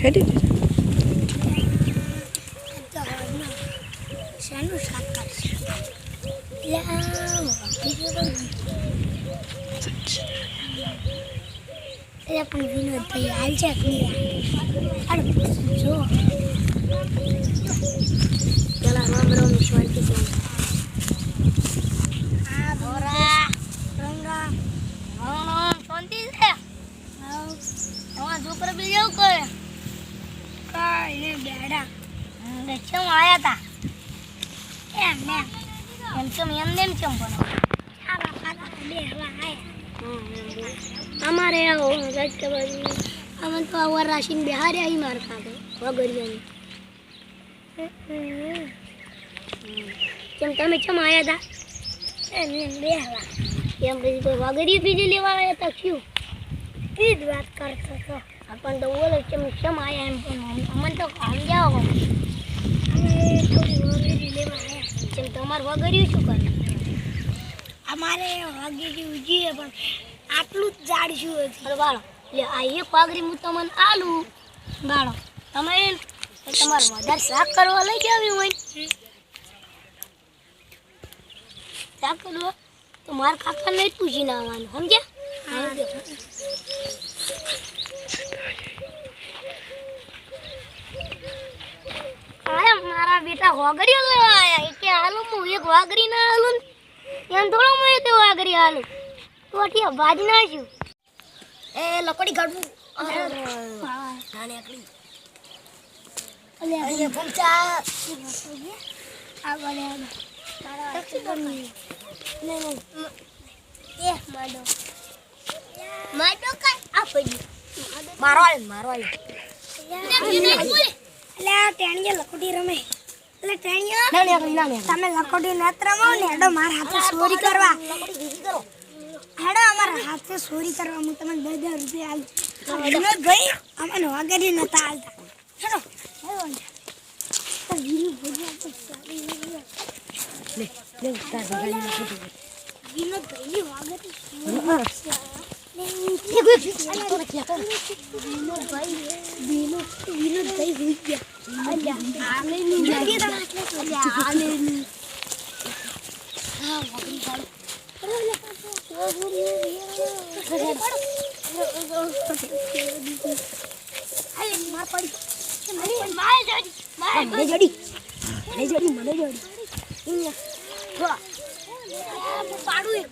હેડી શાનું શાક કરશે એટલે પણ વિનોદભાઈ હાલ છે કે જો પેલા રામ રામ શાંતિ છે હા બોરા રંગા શાંતિ છે તમારા છોકરા બી જેવું કરે કાંઈ ને બેડા કેમ આવ્યા તા એમ કેમ એમ કેમ પણ અમારે અમે તો અવાર રાશિને બિહારી આવી માર ખાતે વગરિયાની કેમ તમે કેમ આવ્યા હતા એમ બેહવા એમ પછી કોઈ વગરી બીજી લેવા આવ્યા હતા શું એ જ વાત કરતો હતો પણ તો બોલો કેમ આવ્યા એમ પણ અમને તો સમજાવો અમે થોડી વગરી લેવા આવ્યા કેમ તમારે વગર્યું શું કરે અમારે વગરી ઉજીએ પણ આટલું જ જાડશું હતું બાળો એટલે આ એક પાઘડી હું તમને આલું બાળો તમે તમારે વધારે શાક કરવા લઈ જાવી હોય શાક કરવા તો મારા કાકાને જ પૂછીને આવવાનું સમજ્યા મારા બેટા વાઘરી લેવા આવ્યા કે હાલો હું એક વાઘરી ના હાલું એમ થોડો મળે તો વાઘરી હાલું તો અઠિયા ભાજી નાખ્યું એ લકડી કાઢવું નાની આકડી અલે પંચા આ બને એ માડો કાઈ આ પડી મારો એટલે આ ટેણીએ લકડી રમે એટલે ટેણીઓ તમે લકડી નત રમો ને એડો મારા હાથે ચોરી કરવા હેડો અમારા હાથે ચોરી કરવા હું તમને 10,000 રૂપિયા આલું વિનોદભાઈ અમને વગેરે નતા આલતા હેડો વિનોદભાઈ વિનોદભાઈ હોઈ ગયા પાડું